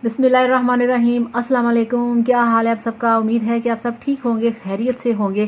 बिस्मिल्लाहिर्रहमानिर्रहीम। अस्सलाम वालेकुम। क्या हाल है आप सबका? उम्मीद है कि आप सब ठीक होंगे, खैरियत से होंगे।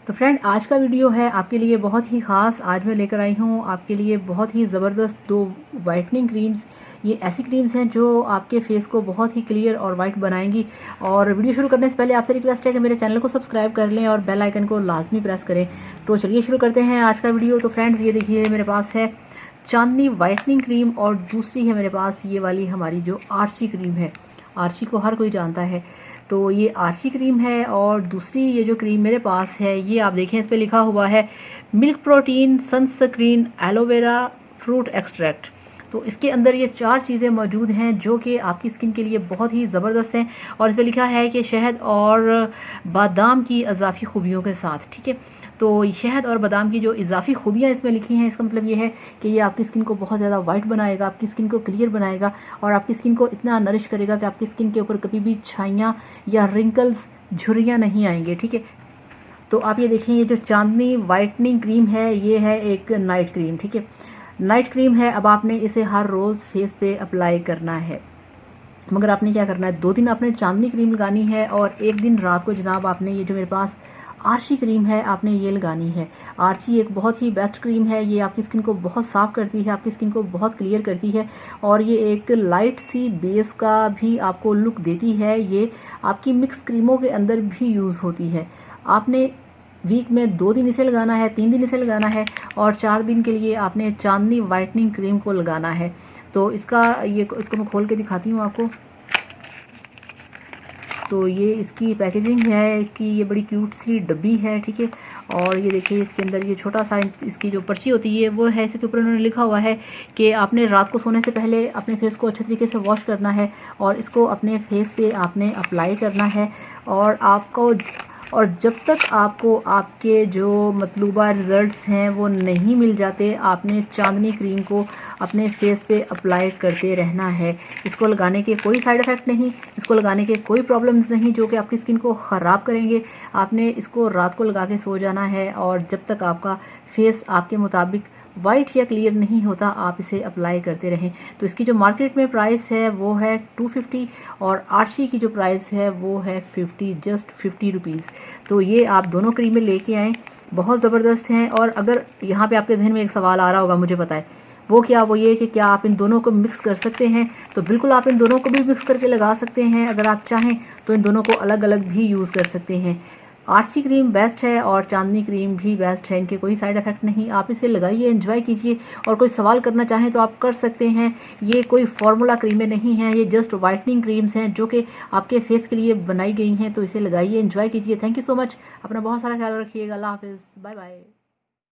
तो फ्रेंड, आज का वीडियो है आपके लिए बहुत ही ख़ास। आज मैं लेकर आई हूँ आपके लिए बहुत ही ज़बरदस्त 2 वाइटनिंग क्रीम्स। ये ऐसी क्रीम्स हैं जो आपके फेस को बहुत ही क्लियर और वाइट बनाएंगी। और वीडियो शुरू करने से पहले आपसे रिक्वेस्ट है कि मेरे चैनल को सब्सक्राइब कर लें और बेल आइकन को लाजमी प्रेस करें। तो चलिए शुरू करते हैं आज का वीडियो। तो फ्रेंड्स, ये देखिए मेरे पास है चांदनी वाइटनिंग क्रीम और दूसरी है मेरे पास ये वाली हमारी जो आर्ची क्रीम है। आर्ची को हर कोई जानता है, तो ये आर्ची क्रीम है। और दूसरी ये जो क्रीम मेरे पास है, ये आप देखें इस पर लिखा हुआ है milk protein sunscreen aloe vera fruit extract. तो इसके अंदर ये 4 चीज़ें मौजूद हैं जो कि आपकी स्किन के लिए बहुत ही ज़बरदस्त हैं। और इस पर लिखा है कि शहद और बादाम की इजाफी खूबियों के साथ, ठीक है। तो शहद और बादाम की जो इजाफी खूबियाँ इसमें लिखी हैं, इसका मतलब ये है कि ये आपकी स्किन को बहुत ज़्यादा वाइट बनाएगा, आपकी स्किन को क्लियर बनाएगा और आपकी स्किन को इतना नरिश करेगा कि आपकी स्किन के ऊपर कभी भी छाइयाँ या रिंकल्स, झुर्रियाँ नहीं आएंगे, ठीक है। तो आप ये देखिए, ये जो चांदनी वाइटनिंग क्रीम है ये है एक नाइट क्रीम, ठीक है। नाइट क्रीम है। अब आपने इसे हर रोज़ फेस पे अप्लाई करना है, मगर आपने क्या करना है, 2 दिन आपने चांदनी क्रीम लगानी है और 1 दिन रात को जनाब आपने ये जो मेरे पास आर्ची क्रीम है आपने ये लगानी है। आर्ची एक बहुत ही बेस्ट क्रीम है। ये आपकी स्किन को बहुत साफ़ करती है, आपकी स्किन को बहुत क्लियर करती है और ये एक लाइट सी बेस का भी आपको लुक देती है। ये आपकी मिक्स क्रीमों के अंदर भी यूज़ होती है। आपने वीक में 2 दिन इसे लगाना है, 3 दिन इसे लगाना है और 4 दिन के लिए आपने चांदनी वाइटनिंग क्रीम को लगाना है। तो इसको मैं खोल के दिखाती हूँ आपको। तो ये इसकी पैकेजिंग है, इसकी ये बड़ी क्यूट सी डब्बी है, ठीक है। और ये देखिए इसके अंदर ये छोटा सा इसकी जो पर्ची होती है वो है। इसके ऊपर उन्होंने लिखा हुआ है कि आपने रात को सोने से पहले अपने फेस को अच्छे तरीके से वॉश करना है और इसको अपने फेस पे आपने अप्लाई करना है। और जब तक आपको आपके जो मतलूबा रिज़ल्ट्स हैं वो नहीं मिल जाते, आपने चांदनी क्रीम को अपने फेस पे अप्लाई करते रहना है। इसको लगाने के कोई साइड इफ़ेक्ट नहीं, इसको लगाने के कोई प्रॉब्लम्स नहीं जो कि आपकी स्किन को ख़राब करेंगे। आपने इसको रात को लगा के सो जाना है और जब तक आपका फेस आपके मुताबिक वाइट या क्लियर नहीं होता आप इसे अप्लाई करते रहें। तो इसकी जो मार्केट में प्राइस है वो है 250 और आर्ची की जो प्राइस है वो है 50, जस्ट 50 रुपीज़। तो ये आप दोनों क्रीमें लेके आएँ, बहुत ज़बरदस्त हैं। और अगर यहाँ पे आपके जहन में एक सवाल आ रहा होगा, मुझे पता है वो क्या, वो ये कि क्या आप इन दोनों को मिक्स कर सकते हैं? तो बिल्कुल आप इन दोनों को भी मिक्स करके लगा सकते हैं। अगर आप चाहें तो इन दोनों को अलग अलग भी यूज़ कर सकते हैं। आर्ची क्रीम बेस्ट है और चांदनी क्रीम भी बेस्ट है, इनके कोई साइड इफ़ेक्ट नहीं। आप इसे लगाइए, एंजॉय कीजिए और कोई सवाल करना चाहें तो आप कर सकते हैं। ये कोई फार्मूला क्रीमें नहीं हैं, ये जस्ट वाइटनिंग क्रीम्स हैं जो कि आपके फेस के लिए बनाई गई हैं। तो इसे लगाइए, एंजॉय कीजिए। Thank you so much. अपना बहुत सारा ख्याल रखिएगा। अल्लाह हाफिज़, बाय बाय।